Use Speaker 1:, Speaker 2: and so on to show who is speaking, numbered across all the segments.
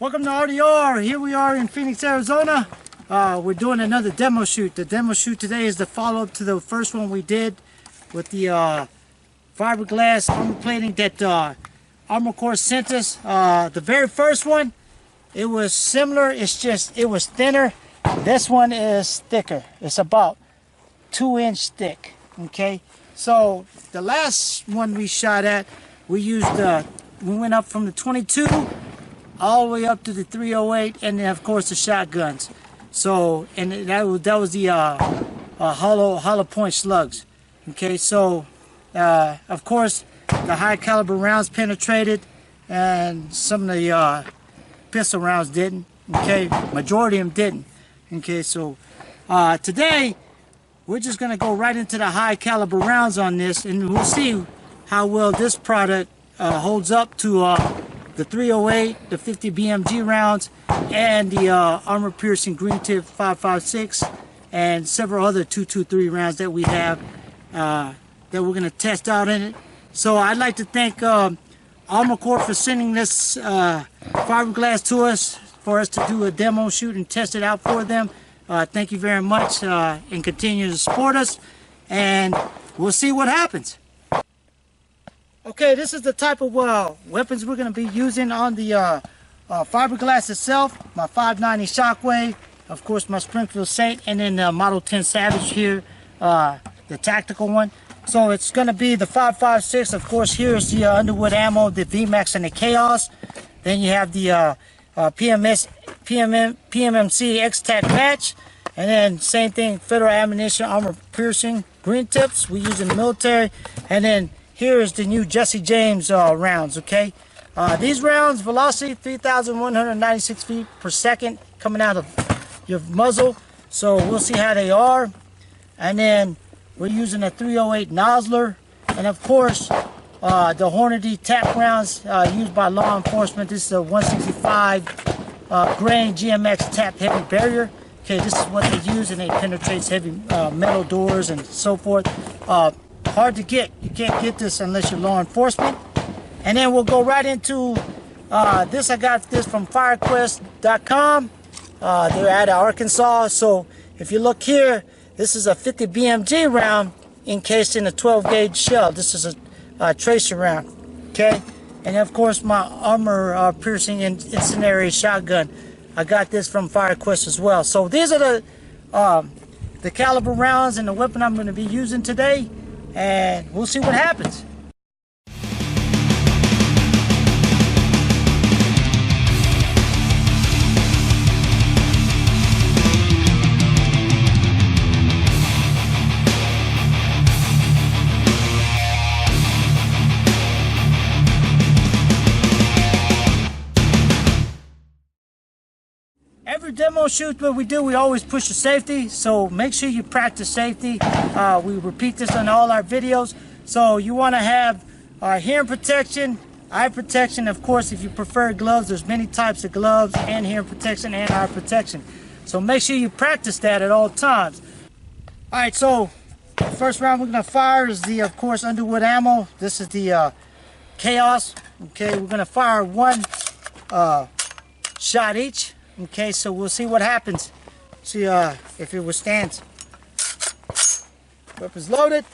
Speaker 1: Welcome to RDR. Here we are in Phoenix, Arizona. We're doing another demo shoot. The demo shoot today is the follow-up to the first one we did with the fiberglass armor plating that Armor Core sent us. The very first one, it was similar. It's just it was thinner. This one is thicker. It's about 2-inch thick. Okay. So the last one we shot at, we went up from the 22 all the way up to the 308, and then of course the shotguns. So, and that was the hollow point slugs. Okay, so of course the high caliber rounds penetrated, and some of the pistol rounds didn't. Okay, majority of them didn't. Okay, so today we're just gonna go right into the high caliber rounds on this, and we'll see how well this product holds up to the 308, the 50 BMG rounds, and the armor piercing green tip 5.56, and several other 223 rounds that we have that we're going to test out in it. So I'd like to thank Armor Core for sending this fiberglass to us for us to do a demo shoot and test it out for them. Thank you very much, and continue to support us, and we'll see what happens. Okay, this is the type of weapons we're going to be using on the fiberglass itself. My 590 Shockwave, of course my Springfield Saint, and then the Model 10 Savage here, the tactical one. So it's going to be the 5.56. Of course, here's the Underwood ammo, the VMAX, and the Chaos. Then you have the PMMC X-Tac patch, and then same thing, Federal Ammunition Armor Piercing green tips we use in the military, and then here is the new Jesse James rounds. Okay, these rounds velocity 3,196 feet per second coming out of your muzzle. So we'll see how they are. And then we're using a 308 Nosler, and of course the Hornady tap rounds used by law enforcement. This is a 165 grain GMX tap heavy barrier. Okay, this is what they use, and it penetrates heavy metal doors and so forth. Hard to get. You can't get this unless you're law enforcement. And then we'll go right into this. I got this from firequest.com. They're out of Arkansas. So if you look here, this is a 50 BMG round encased in a 12 gauge shell. This is a tracer round. Okay, and of course my armor piercing incendiary shotgun. I got this from FireQuest as well. So these are the caliber rounds and the weapon I'm going to be using today, and we'll see what happens. Every demo shoot that we do, we always push the safety, so make sure you practice safety. We repeat this on all our videos. So you want to have hearing protection, eye protection. Of course, if you prefer gloves, there's many types of gloves, and hearing protection and eye protection. So make sure you practice that at all times. Alright, so the first round we're going to fire is the, of course, Underwood ammo. This is the Chaos. Okay, we're going to fire one shot each. Okay, so we'll see what happens. See if it withstands. Weapons loaded.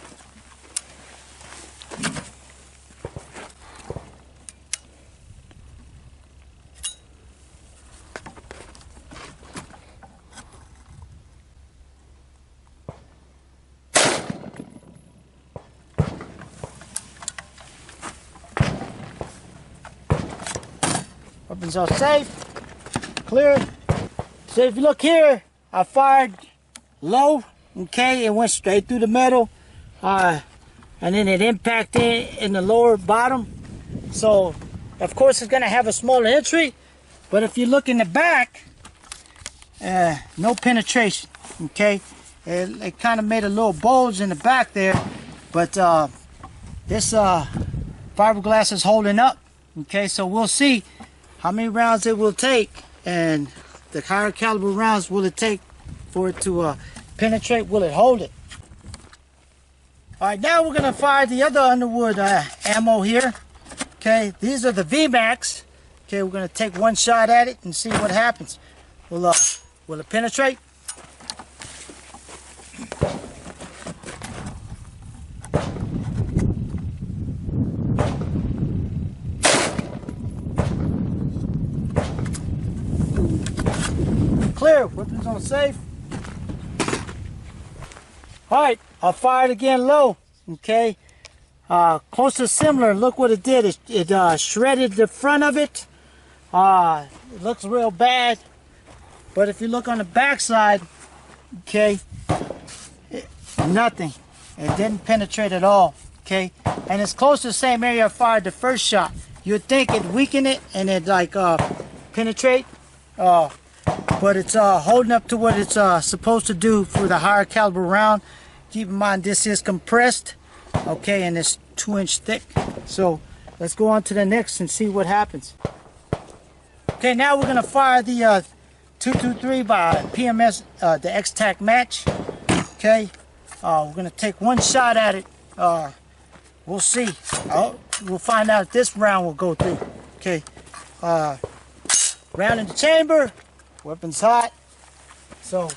Speaker 1: Weapons are safe. Clear. So if you look here, I fired low. Okay, it went straight through the metal, and then it impacted in the lower bottom. So of course it's going to have a smaller entry, but if you look in the back, no penetration. Okay, it kind of made a little bulge in the back there, but this fiberglass is holding up. Okay, so we'll see how many rounds it will take, and the higher caliber rounds will it take for it to penetrate. Will it hold it? Alright, now we're going to fire the other Underwood ammo here. Okay, these are the VMAX. Okay, we're gonna take one shot at it and see what happens. Will it penetrate? Clear. Weapons on safe. All right, I'll fire it again low. Okay, close to similar. Look what it did. It shredded the front of it. It looks real bad, but if you look on the back side, okay, nothing. It didn't penetrate at all. Okay, and it's close to the same area I fired the first shot. You'd think it weaken it and it like penetrate, but it's holding up to what it's supposed to do for the higher caliber round. Keep in mind this is compressed, okay, and it's 2-inch thick. So let's go on to the next and see what happens. Okay, now we're gonna fire the 223 by PMS, the X-Tac match. Okay, we're gonna take one shot at it. We'll see. We'll find out if this round will go through. Okay, round in the chamber. Weapon's hot. So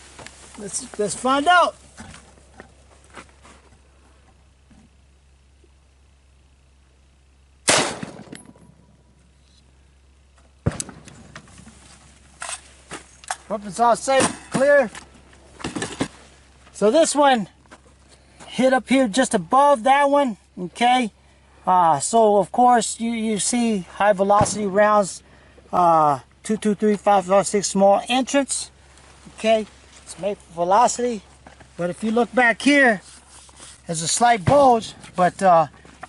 Speaker 1: let's find out. Weapons all safe, clear. So this one hit up here just above that one, okay? So of course you see high velocity rounds, 223, 556 small entrance, okay? It's made for velocity, but if you look back here, there's a slight bulge, but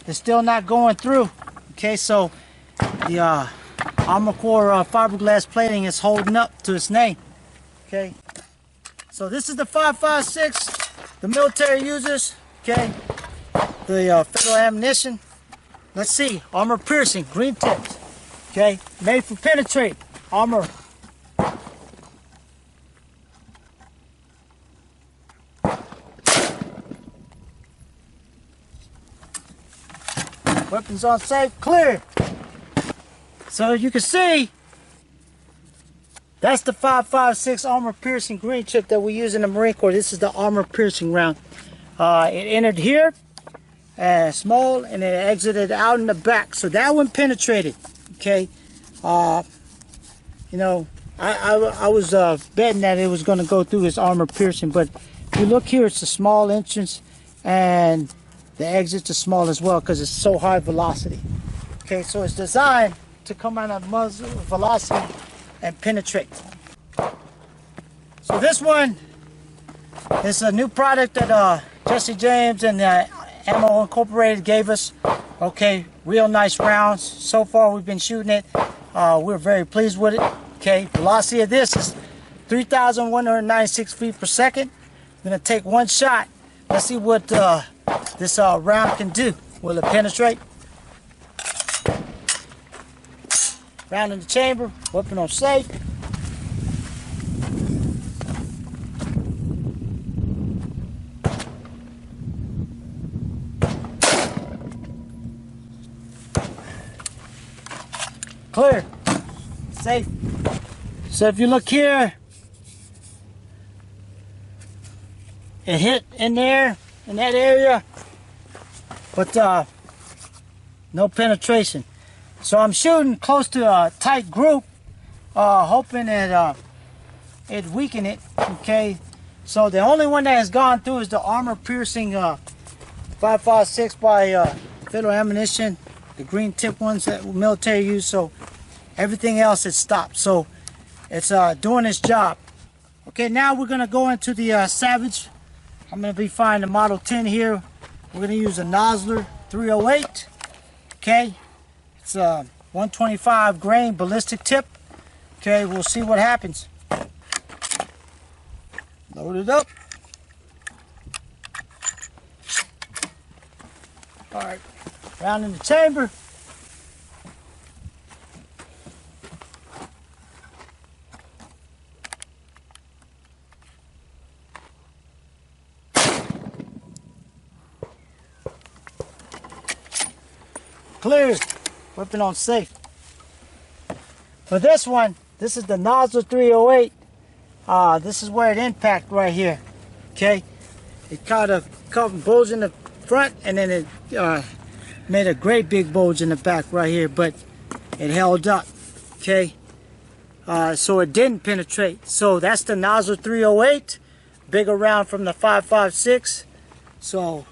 Speaker 1: it's still not going through, okay? So the Armor Core fiberglass plating is holding up to its name. Okay, so this is the 5.56 the military uses. Okay, the federal ammunition. Let's see, armor piercing, green tips. Okay, made for penetrate, armor. Weapons on safe, clear. So you can see, that's the 5.56 armor piercing green chip that we use in the Marine Corps. This is the armor piercing round. It entered here, small, and it exited out in the back. So that one penetrated. Okay, you know, I was betting that it was going to go through its armor piercing, but if you look here, it's a small entrance, and the exit's are small as well because it's so high velocity. Okay, so it's designed to come out of muzzle velocity and penetrate. So this one is a new product that Jesse James and Ammo Incorporated gave us. Okay, real nice rounds. So far we've been shooting it. We're very pleased with it. Okay, velocity of this is 3,196 feet per second. I'm gonna take one shot. Let's see what this round can do. Will it penetrate? Round in the chamber, weapon on safe. Clear, safe. So if you look here, it hit in there, in that area, but no penetration. So I'm shooting close to a tight group, hoping that it weaken it. Okay, so the only one that has gone through is the armor piercing 5.56 by Federal Ammunition, the green tip ones that military use. So everything else has stopped. So it's doing its job. Okay, now we're gonna go into the Savage. I'm gonna be firing the Model 10 here. We're gonna use a Nosler 308. Okay. It's a 125 grain ballistic tip. Okay, we'll see what happens. Load it up. All right, round in the chamber. Clear. Weapon on safe. For this one, this is the nozzle 308. This is where it impacted right here. Okay, it kind of bulged in the front, and then it made a great big bulge in the back right here, but it held up. Okay, so it didn't penetrate. So that's the nozzle 308, bigger round from the 5.56. So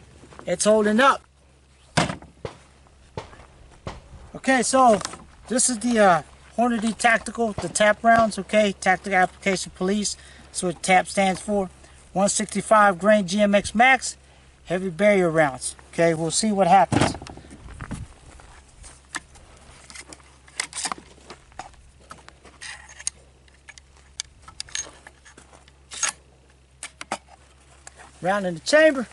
Speaker 1: it's holding up. Okay, so this is the Hornady Tactical, the TAP rounds. Okay, Tactical Application Police. That's what TAP stands for. 165 grain GMX Max, heavy barrier rounds. Okay, we'll see what happens. Round in the chamber.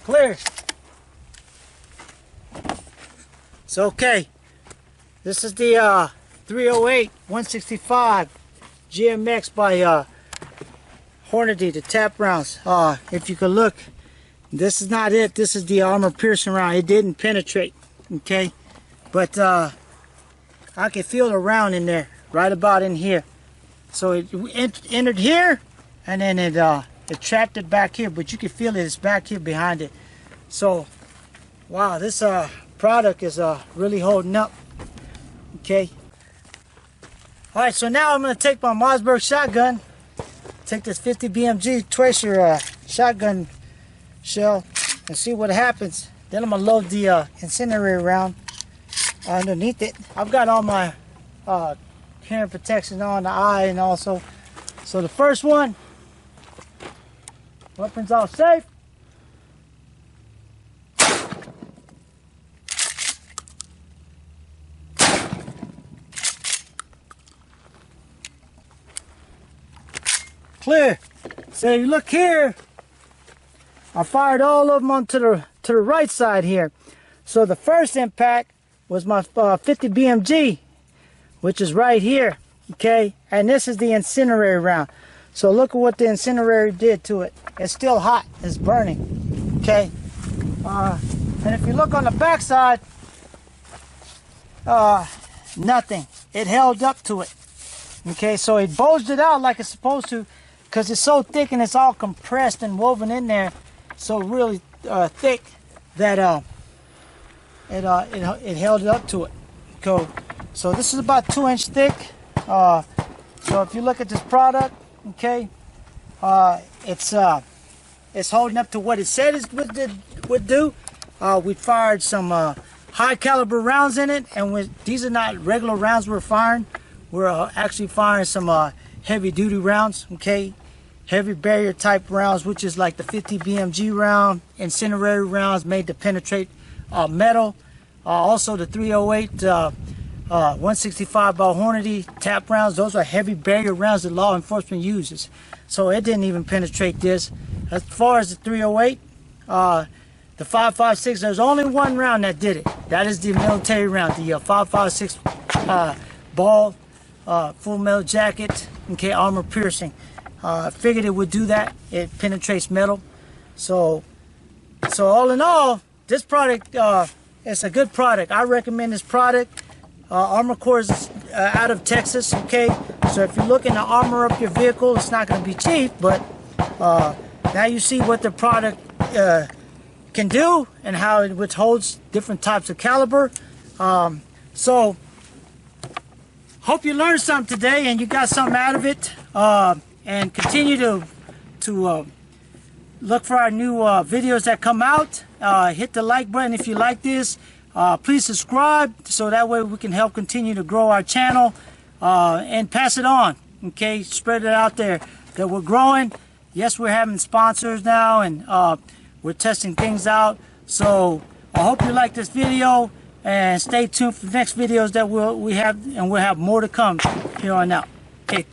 Speaker 1: Clear. It's okay. This is the 308 165 GMX by Hornady, the TAP rounds. If you could look, this is not it. This is the armor piercing round. It didn't penetrate. Okay, but I can feel the round in there, right about in here. So it entered here, and then it trapped it back here, but you can feel it. It's back here behind it. So, wow, this product is really holding up. Okay. All right, so now I'm going to take my Mossberg shotgun, take this 50 BMG Tracer shotgun shell, and see what happens. Then I'm going to load the incendiary round underneath it. I've got all my hearing protection on the eye and also. So the first one, weapons all safe. Clear. So you look here, I fired all of them onto the right side here. So the first impact was my 50 BMG, which is right here. Okay, and this is the incendiary round. So look at what the incendiary did to it. It's still hot. It's burning. Okay. And if you look on the back side, nothing. It held up to it. Okay, so it bulged it out like it's supposed to, because it's so thick and it's all compressed and woven in there, so really thick that it held it up to it. So this is about 2-inch thick. So if you look at this product, okay, it's holding up to what it said it would do. We fired some high caliber rounds in it, and these are not regular rounds we're firing. We're actually firing some heavy duty rounds, okay, heavy barrier type rounds, which is like the 50 BMG round, incendiary rounds made to penetrate metal. Also the 308 165 by Hornady TAP rounds. Those are heavy barrier rounds that law enforcement uses. So it didn't even penetrate this. As far as the 308, the 5.56, there's only one round that did it. That is the military round, the 5.56 ball, full metal jacket, okay, armor piercing. Figured it would do that. It penetrates metal. So all in all, this product, it's a good product. I recommend this product. Armor Core is out of Texas, okay? So if you're looking to armor up your vehicle, it's not going to be cheap, but now you see what the product can do and how it withholds different types of caliber. So hope you learned something today and you got something out of it. And continue to look for our new videos that come out. Hit the like button if you like this. Please subscribe so that way we can help continue to grow our channel, and pass it on. Okay, spread it out there that we're growing. Yes, we're having sponsors now, and we're testing things out. So I hope you like this video, and stay tuned for the next videos that we have, and we'll have more to come here on out. Okay.